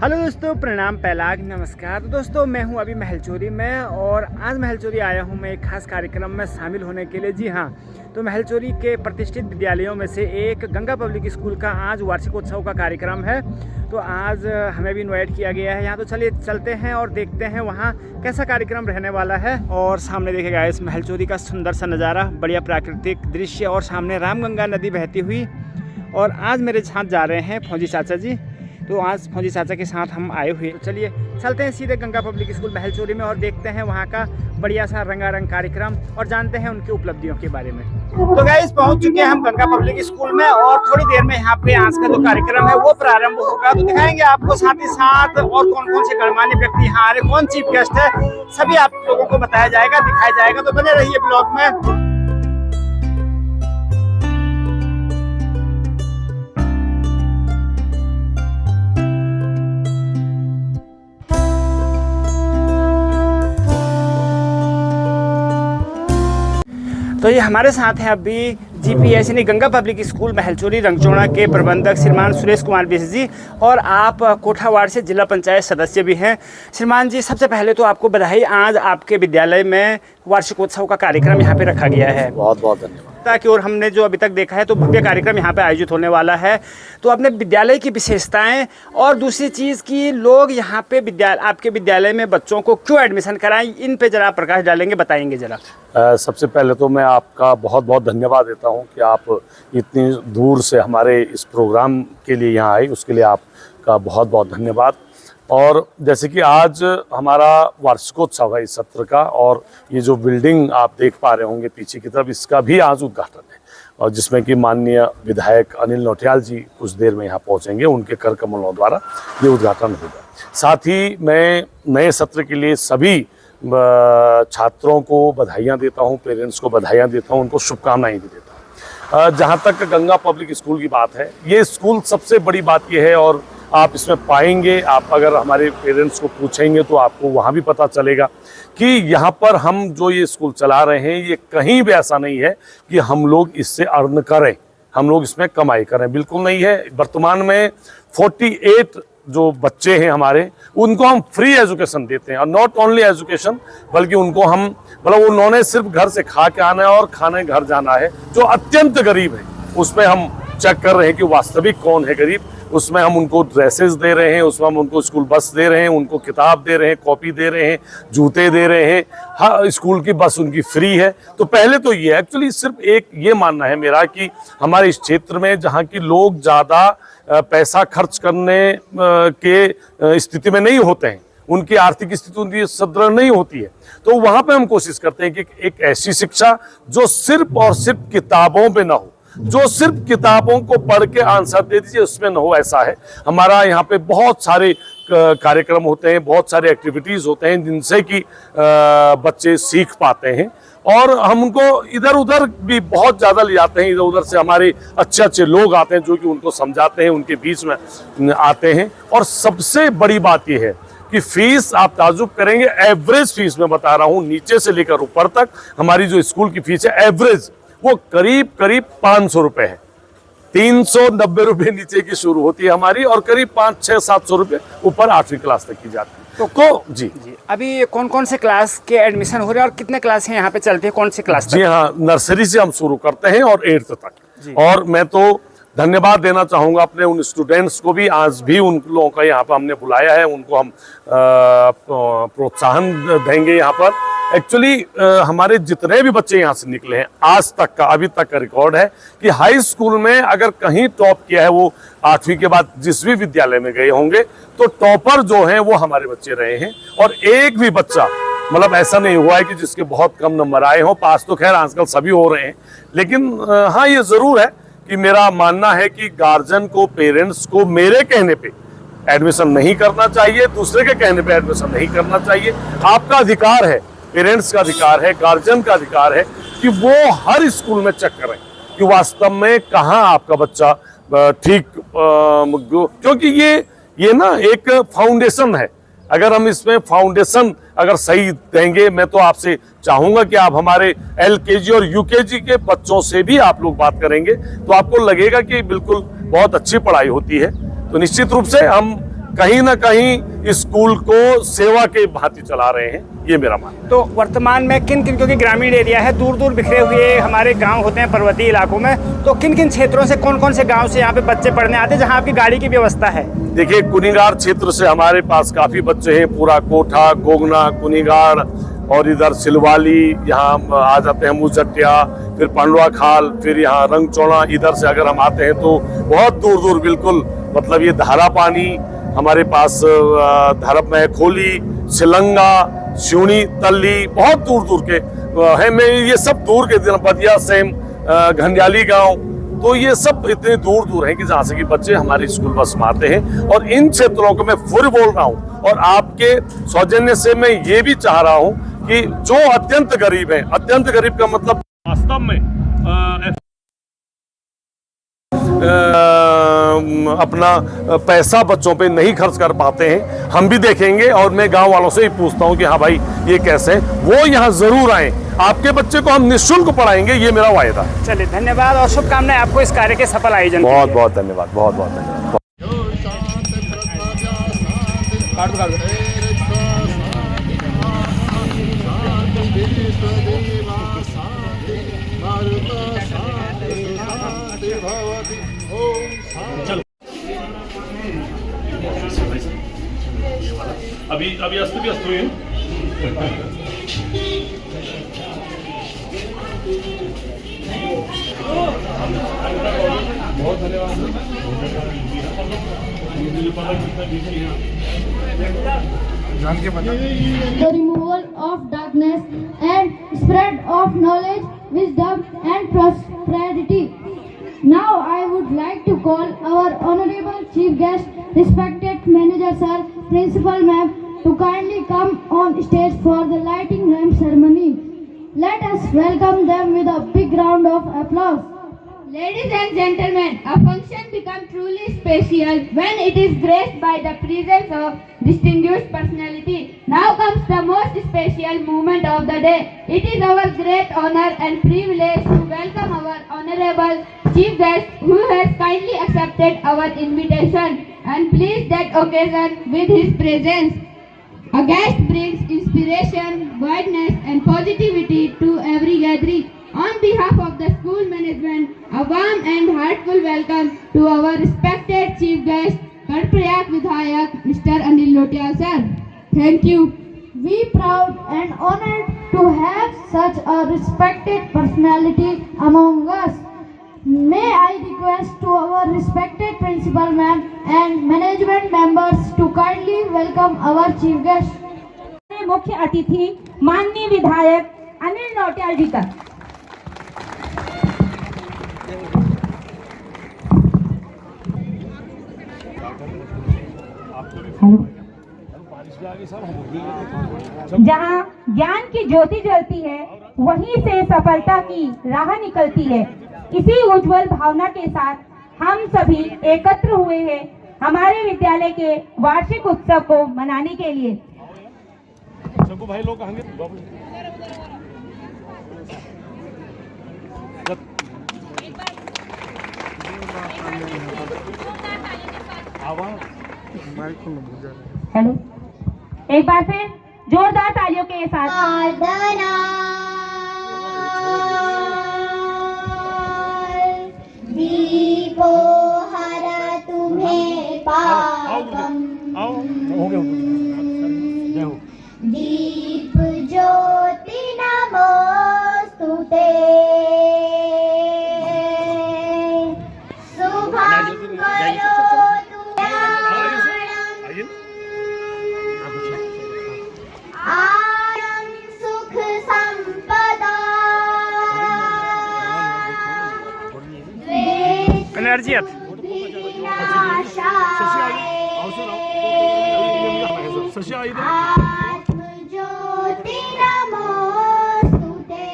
Hello दोस्तों, प्रणाम, पहलाग, नमस्कार। तो दोस्तों मैं हूं अभी महलचोरी में और आज महलचोरी आया हूं मैं एक खास कार्यक्रम में शामिल होने के लिए। जी हां, तो महलचोरी के प्रतिष्ठित विद्यालयों में से एक गंगा पब्लिक स्कूल का आज वार्षिकोत्सव का कार्यक्रम है। तो आज हमें भी इनवाइट किया गया है यहाँ। तो चलिए चलते हैं और देखते हैं वहाँ कैसा कार्यक्रम रहने वाला है। और सामने देखेगा इस महलचोरी का सुंदर सा नज़ारा, बढ़िया प्राकृतिक दृश्य और सामने रामगंगा नदी बहती हुई। और आज मेरे साथ जा रहे हैं फौजी चाचा जी। तो आज फौजी चाचा के साथ हम आए हुए। तो चलिए चलते हैं सीधे गंगा पब्लिक स्कूल महलचोरी में और देखते हैं वहाँ का बढ़िया सा रंगारंग कार्यक्रम और जानते हैं उनकी उपलब्धियों के बारे में। तो गाइस पहुँच चुके हैं हम गंगा पब्लिक स्कूल में और थोड़ी देर में यहाँ पे आज का जो कार्यक्रम है वो प्रारंभ होगा। तो दिखाएंगे आपको साथ ही साथ और कौन कौन से गणमान्य व्यक्ति यहाँ आ रहे, कौन चीफ गेस्ट है, सभी आप लोगों को बताया जाएगा, दिखाया जाएगा। तो बने रहिए ब्लॉग में। तो ये हमारे साथ हैं अभी जीपीएस यानी गंगा पब्लिक स्कूल महलचोरी रंगचौड़ा के प्रबंधक श्रीमान सुरेश कुमार बिस जी, और आप कोठा वार्ड से जिला पंचायत सदस्य भी हैं। श्रीमान जी, सबसे पहले तो आपको बधाई, आज आपके विद्यालय में वार्षिकोत्सव का कार्यक्रम यहाँ पे रखा गया है। बहुत बहुत धन्यवाद। ताकि और हमने जो अभी तक देखा है तो भव्य कार्यक्रम यहाँ पे आयोजित होने वाला है। तो अपने विद्यालय की विशेषताएं और दूसरी चीज़ की लोग यहाँ पे आपके विद्यालय में बच्चों को क्यों एडमिशन कराएं, इन पे जरा प्रकाश डालेंगे, बताएंगे जरा। सबसे पहले तो मैं आपका बहुत बहुत धन्यवाद देता हूँ कि आप इतनी दूर से हमारे इस प्रोग्राम के लिए यहाँ आए, उसके लिए आपका बहुत बहुत धन्यवाद। और जैसे कि आज हमारा वार्षिकोत्सव है इस सत्र का, और ये जो बिल्डिंग आप देख पा रहे होंगे पीछे की तरफ, इसका भी आज उद्घाटन है, और जिसमें कि माननीय विधायक अनिल नौटियाल जी कुछ देर में यहाँ पहुँचेंगे, उनके कर कमलों द्वारा ये उद्घाटन होगा। साथ ही मैं नए सत्र के लिए सभी छात्रों को बधाइयाँ देता हूँ, पेरेंट्स को बधाइयाँ देता हूँ, उनको शुभकामनाएं भी देता हूँ। जहाँ तक गंगा पब्लिक स्कूल की बात है, ये स्कूल सबसे बड़ी बात ये है, और आप इसमें पाएंगे, आप अगर हमारे पेरेंट्स को पूछेंगे तो आपको वहाँ भी पता चलेगा कि यहाँ पर हम जो ये स्कूल चला रहे हैं, ये कहीं भी ऐसा नहीं है कि हम लोग इससे अर्न करें, हम लोग इसमें कमाई करें, बिल्कुल नहीं है। वर्तमान में 48 जो बच्चे हैं हमारे, उनको हम फ्री एजुकेशन देते हैं, और नॉट ओनली एजुकेशन, बल्कि उनको हम मतलब उन्होंने सिर्फ घर से खा के आना है और खाने घर जाना है। जो अत्यंत गरीब है उसमें हम चेक कर रहे हैं कि वास्तविक कौन है गरीब, उसमें हम उनको ड्रेसेस दे रहे हैं, उसमें हम उनको स्कूल बस दे रहे हैं, उनको किताब दे रहे हैं, कॉपी दे रहे हैं, जूते दे रहे हैं। हाँ, स्कूल की बस उनकी फ्री है। तो पहले तो ये एक्चुअली सिर्फ एक ये मानना है मेरा कि हमारे इस क्षेत्र में जहाँ की लोग ज़्यादा पैसा खर्च करने के स्थिति में नहीं होते हैं, उनकी आर्थिक स्थिति उनकी सुदृढ़ नहीं होती है, तो वहाँ पे हम कोशिश करते हैं कि एक ऐसी शिक्षा जो सिर्फ और सिर्फ किताबों पे ना हो, जो सिर्फ किताबों को पढ़ के आंसर दे दीजिए उसमें न हो, ऐसा है। हमारा यहाँ पे बहुत सारे कार्यक्रम होते हैं, बहुत सारे एक्टिविटीज़ होते हैं जिनसे कि बच्चे सीख पाते हैं, और हम उनको इधर उधर भी बहुत ज़्यादा ले जाते हैं। इधर उधर से हमारे अच्छे अच्छे लोग आते हैं जो कि उनको समझाते हैं, उनके बीच में आते हैं। और सबसे बड़ी बात यह है कि फीस आप ताजुब करेंगे, एवरेज फीस मैं बता रहा हूँ, नीचे से लेकर ऊपर तक हमारी जो स्कूल की फीस है एवरेज, वो करीब करीब 500 रुपये है। 390 रुपये नीचे की शुरू होती है हमारी, और करीब 500-600-700 रुपये ऊपर 8वीं क्लास तक की जाती है। तो जी अभी कौन कौन से क्लास के एडमिशन हो रहे हैं और कितने क्लास हैं यहाँ पे चलते हैं, कौन से क्लास तक? जी हाँ, नर्सरी से हम शुरू करते हैं और 8th तक। और मैं तो धन्यवाद देना चाहूँगा अपने उन स्टूडेंट्स को भी, आज भी उन लोगों का यहाँ पर हमने बुलाया है, उनको हम प्रोत्साहन देंगे यहाँ पर। एक्चुअली हमारे जितने भी बच्चे यहाँ से निकले हैं आज तक का, अभी तक का रिकॉर्ड है कि हाई स्कूल में अगर कहीं टॉप किया है, वो 8वीं के बाद जिस भी विद्यालय में गए होंगे, तो टॉपर जो हैं वो हमारे बच्चे रहे हैं। और एक भी बच्चा मतलब ऐसा नहीं हुआ है कि जिसके बहुत कम नंबर आए हों। पास तो खैर आजकल सभी हो रहे हैं, लेकिन हाँ ये ज़रूर है कि मेरा मानना है कि गार्जियन को, पेरेंट्स को मेरे कहने पे एडमिशन नहीं करना चाहिए, दूसरे के कहने पे एडमिशन नहीं करना चाहिए। आपका अधिकार है, पेरेंट्स का अधिकार है, गार्जियन का अधिकार है कि वो हर स्कूल में चेक करें कि वास्तव में कहाँ आपका बच्चा ठीक, क्योंकि ये ना एक फाउंडेशन है। अगर हम इसमें फाउंडेशन अगर सही देंगे, मैं तो आपसे चाहूंगा कि आप हमारे LKG और UKG के बच्चों से भी आप लोग बात करेंगे तो आपको लगेगा कि बिल्कुल बहुत अच्छी पढ़ाई होती है। तो निश्चित रूप से हम कहीं ना कहीं स्कूल को सेवा के भांति चला रहे हैं, ये मेरा मानना है। तो वर्तमान में किन किन, क्योंकि ग्रामीण एरिया है, दूर दूर बिखरे हुए हमारे गांव होते हैं पर्वतीय इलाकों में, तो किन किन क्षेत्रों से, कौन कौन से गांव से यहाँ पे बच्चे पढ़ने आते हैं जहाँ आपकी गाड़ी की व्यवस्था है? देखिए, कुनिगाड़ क्षेत्र से हमारे पास काफ़ी बच्चे हैं, पूरा कोठा, गोगना, कुनिगाड़ और इधर सिलवाली, यहाँ आ जाते हैं मुचट्टिया, फिर पांडवा खाल, फिर यहाँ रंगचौड़ा, इधर से अगर हम आते हैं तो बहुत दूर दूर बिल्कुल, मतलब ये धारा पानी हमारे पास, धरप में खोली, सिलंगा, सिवनी, तल्ली, बहुत दूर दूर के हैं। मैं ये सब दूर के बदिया, सेम, घंडियाली गांव, तो ये सब इतने दूर दूर हैं कि जहाँ से कि बच्चे हमारे स्कूल बस में आते हैं। और इन क्षेत्रों को मैं फिर बोल रहा हूँ, और आपके सौजन्य से मैं ये भी चाह रहा हूँ कि जो अत्यंत गरीब हैं, अत्यंत गरीब का मतलब वास्तव में अपना पैसा बच्चों पे नहीं खर्च कर पाते हैं, हम भी देखेंगे। और मैं गांव वालों से ही पूछता हूं कि हाँ भाई ये कैसे है, वो यहाँ जरूर आए, आपके बच्चे को हम निःशुल्क पढ़ाएंगे, ये मेरा वायदा है। चलिए, धन्यवाद और शुभकामनाएं आपको इस कार्य के सफल आयोजन। बहुत बहुत धन्यवाद, बहुत बहुत धन्यवाद। अभी अस्त व्यस्त हुए बहुत धन्यवाद। The removal of darkness and spread of knowledge, wisdom and prosperity. Now I would like to call our honorable chief guest, respected manager sir, principal ma'am, to kindly come on stage for the lighting lamp ceremony. Let us welcome them with a big round of applause. Ladies and gentlemen, a function becomes truly special when it is graced by the presence of distinguished personality. Now comes the most special moment of the day. It is our great honor and privilege to welcome our honorable chief guest who has kindly accepted our invitation and pleased that occasion with his presence. A guest brings inspiration, wideness and positivity to every gathering. On behalf of the school management, a warm and heartful welcome to our respected chief guest, Karprayak Vidhayak, Mr. Anil Lotia sir. Thank you. We proud and honored to have such a respected personality among us. May I request to our respected principal ma'am and management members to kindly welcome our chief guest. मुख्य अतिथि माननीय विधायक अनिल नौटियाल जी का। जहाँ ज्ञान की ज्योति जलती है, वहीं से सफलता की राह निकलती है। इसी उज्जवल भावना के साथ हम सभी एकत्र हुए हैं हमारे विद्यालय के वार्षिक उत्सव को मनाने के लिए। भाई लोग कहेंगे हेलो, एक बार फिर जोरदार तालियों के साथ। दीपो हर तुम्हें पापम, दीप ज्योति नमोस्तुते, शुभं करोतु आयं सुख संपदा, एनर्जियत आत्मज्योति नमोस्तुते,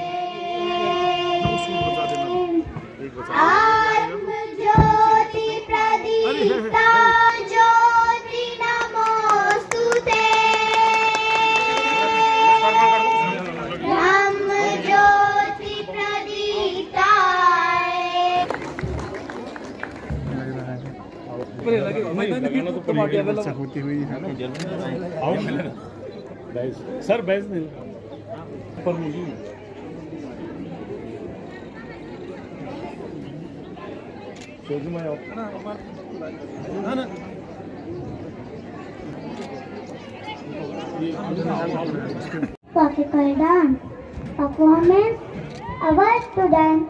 आत्मज्योति प्रदीप्ता ज्योति नमोस्तुते, ब्रह्मज्योति प्रदीप्ताय। की वर्षा होती हुई है ना। सर बैज नहीं Classical dance performance. Our students,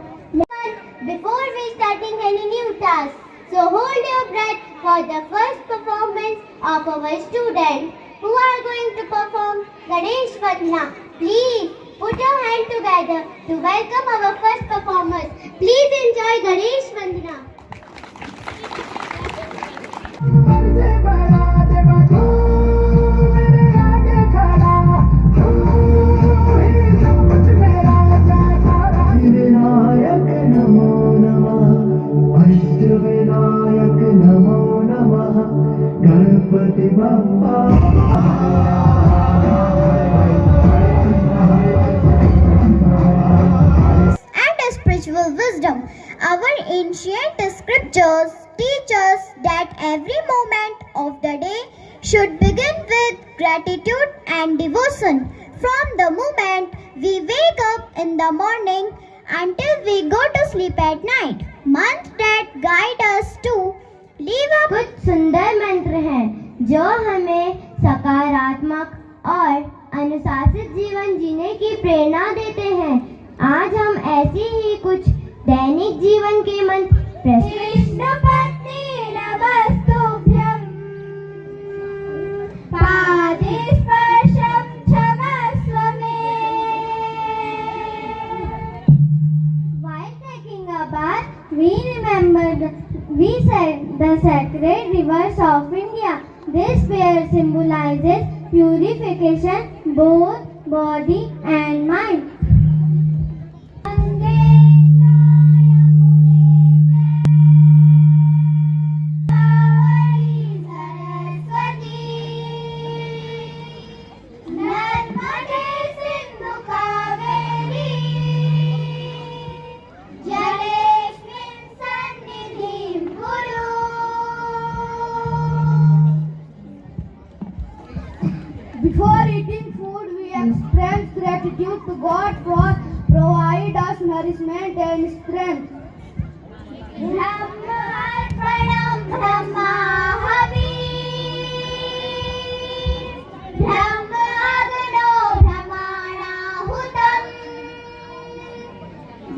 before we starting any new task, so hold your breath for the first performance of our students who are going to perform Ganesh Vandana. Please put your hand together to welcome our first performers. Please enjoy Ganesh Vandana. Vinayak नमो नमः, अष्टविनायक नमो नमः, Ganpati Bappa. And a spiritual wisdom. Our ancient scriptures teach us that every moment of the day should begin with gratitude and devotion. From the moment we wake up in the morning until we go to sleep at night. Months that guide us to live up. कुछ सुंदर मंत्र हैं जो हमें सकारात्मक और अनुशासित जीवन जीने की प्रेरणा देते हैं। आज हम ऐसी ही कुछ दैनिक जीवन के मंत्र कृष्णपत्नी नमस्तुभ्यं पादस्पर्शं क्षमस्व मे। While taking a bath, we said the sacred rivers of India. This prayer symbolizes purification both body and mind. Before eating food, we express gratitude to God for provide us nourishment and strength. Brahmarpanam Brahmahavi Brahmagano Brahmanahutam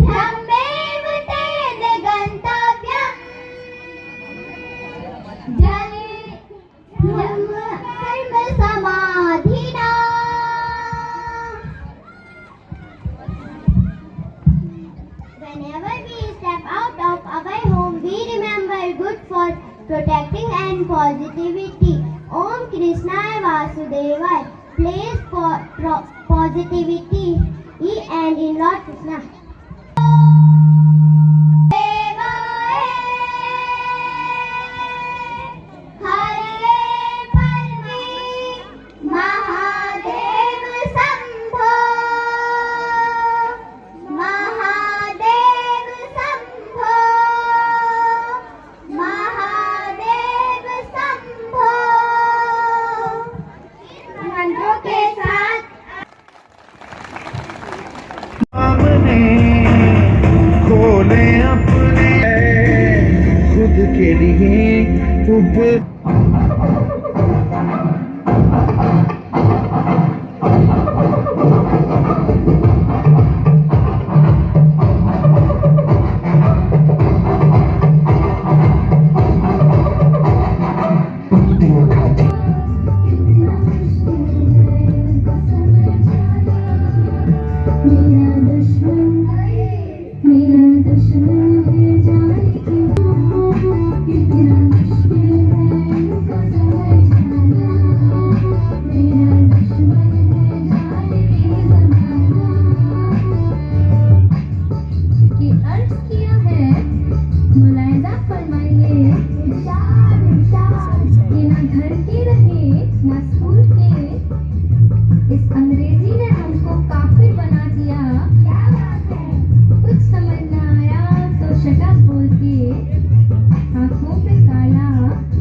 Brahmevate Gantavyam Jani Brahma Samadhina. Whenever we step out of our home, we remember good for protecting and positivity. Om Krishnaya Vasudevaya. Place for positivity and in Lord Krishna. खोले अपने खुद के लिए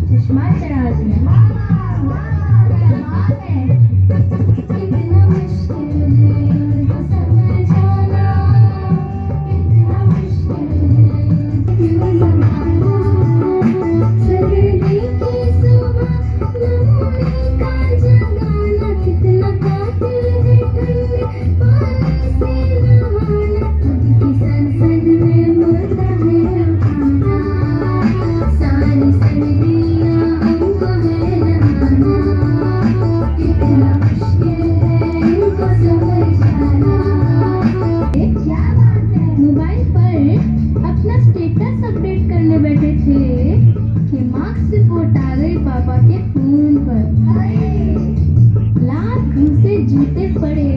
चश्मा चढ़ा दिया। Mobile पर अपना स्टेटस अपडेट करने बैठे थे कि मार्क्स रिपोर्ट आ गई पापा के फोन पर। लाख घूसे जूते पड़े,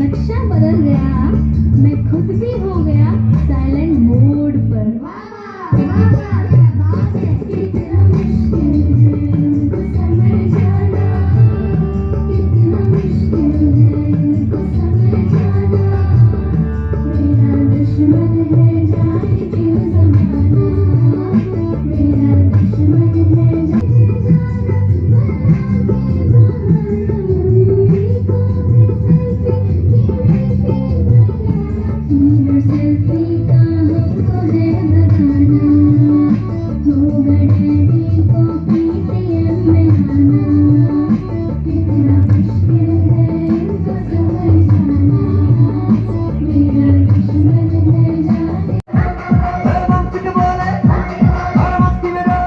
नक्शा बदल गया, मैं खुद भी हो गया साइलेंट मोड पर। कितना मुश्किल है उनको समझाना, कितना मुश्किल है उनको समझाना। मेरा दुश्मन है जाने क्यों जमाना, मेरा दुश्मन है जाने सेल्फी का हमको है बताना, होगा डैडी को PTM में आना। कितना मुश्किल है इनको समझाना, मेरा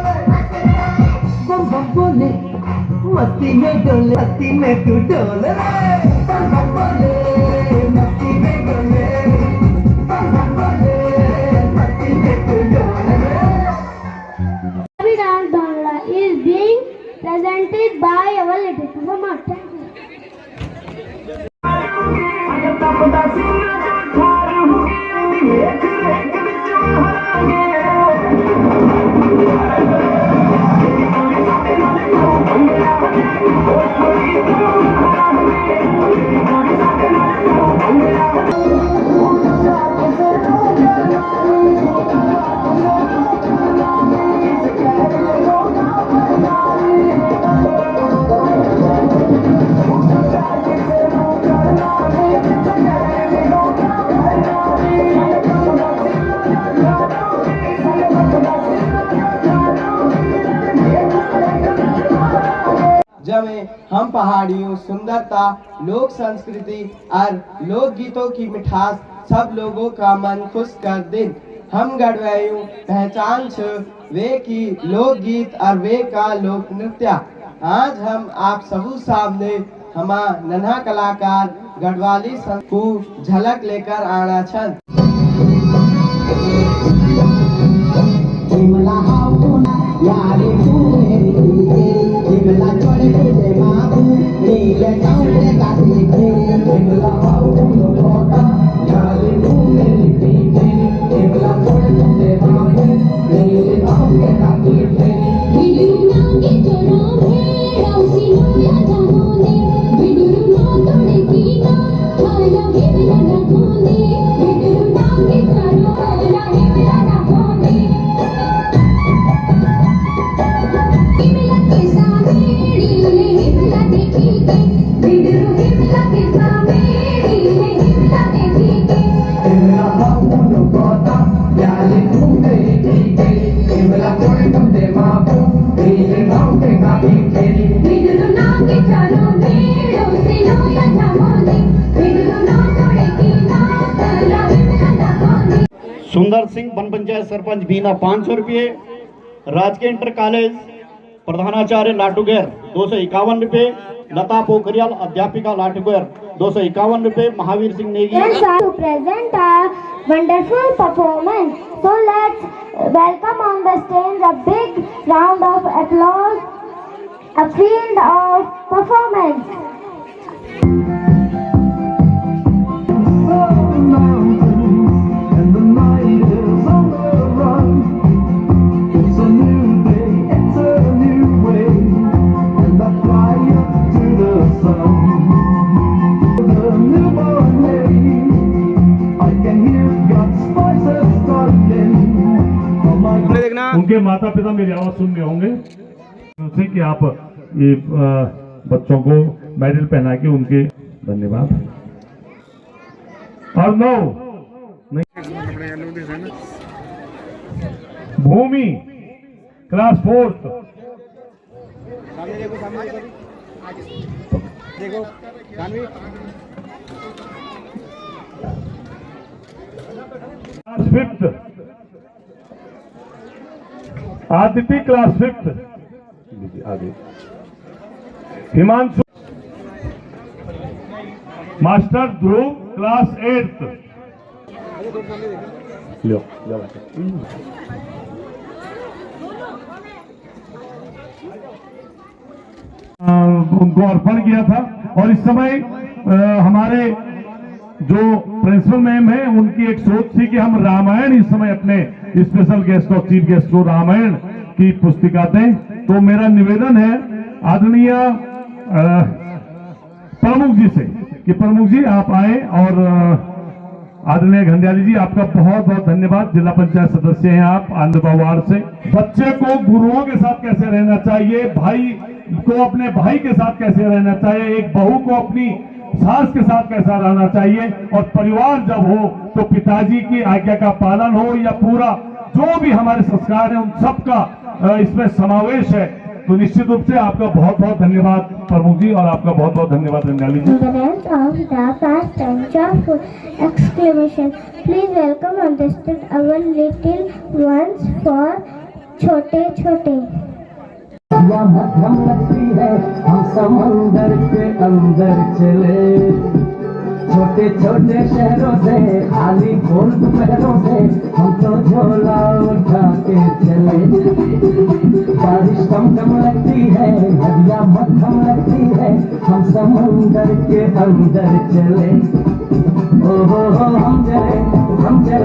दुश्मन है जाने। मस्ती में डोले, मस्ती में तू डोले, बोले मस्ती में डोले, मस्ती में तू डोले। Ravi Dance Bangla is being presented by our little performer. Thank you. जब हम पहाड़ियों सुंदरता, लोक संस्कृति और लोक गीतों की मिठास सब लोगों का मन खुश कर दिन। हम गढ़वायु पहचान छ वे की लोक गीत और वे का लोक नृत्य। आज हम आप सबू सामने हमा नन्हा कलाकार गढ़वाली को झलक लेकर आना छन। सुंदर सिंह वन पंचायत सरपंच बीना 500 रुपये। राजकीय इंटर कॉलेज प्रधानाचार्य लाटूगैर 251 रुपये। लता पोखरियाल अध्यापिका लाटूगैर 251 रुपये। Mahavir Singh Negi To present a wonderful performance, so let's welcome on the stage a big round of applause, a field of performance. And the night is on the run. It's a new day, it's a new way, and I fly up to the sun. The newborn day, I can hear God's voices calling. Oh my God. उनके माता पिता मेरी आवाज सुन रहे होंगे उनसे कि आप ये बच्चों को मेडल पहना के उनके धन्यवाद। और नो Bhumi class 4th class 5th Aditya class 5th Himanshu master Dhruv class 8th। लो उनको अर्पण किया था। और इस समय हमारे जो प्रिंसिपल मैम है उनकी एक सोच थी कि हम रामायण इस समय अपने स्पेशल गेस्ट और चीफ गेस्ट को रामायण की पुस्तिका दें। तो मेरा निवेदन है आदरणीय प्रमुख जी से कि प्रमुख जी आप आए और आदरणीय घंडियाली जी आपका बहुत बहुत धन्यवाद। जिला पंचायत सदस्य हैं आप आंध्रपा वार्ड से। बच्चे को गुरुओं के साथ कैसे रहना चाहिए, भाई को अपने भाई के साथ कैसे रहना चाहिए, एक बहू को अपनी सास के साथ कैसा रहना चाहिए, और परिवार जब हो तो पिताजी की आज्ञा का पालन हो या पूरा जो भी हमारे संस्कार है उन सब का इसमें समावेश है। तो निश्चित रूप से आपका बहुत बहुत धन्यवाद प्रमुख जी और आपका बहुत बहुत धन्यवाद रंगाली जी। Of the past and joyful exclamation. Please welcome on the stage our little ones for छोटे छोटे। मध्यम लगती है हम समंदर के अंदर चले, छोटे छोटे शहरों से खाली गोल दोपहरों से हम तो झोला उठा के चले। बारिश कम कम लगती है, नदियाँ मध्यम लगती है, हम समंदर के अंदर चले। ओ हो हम चले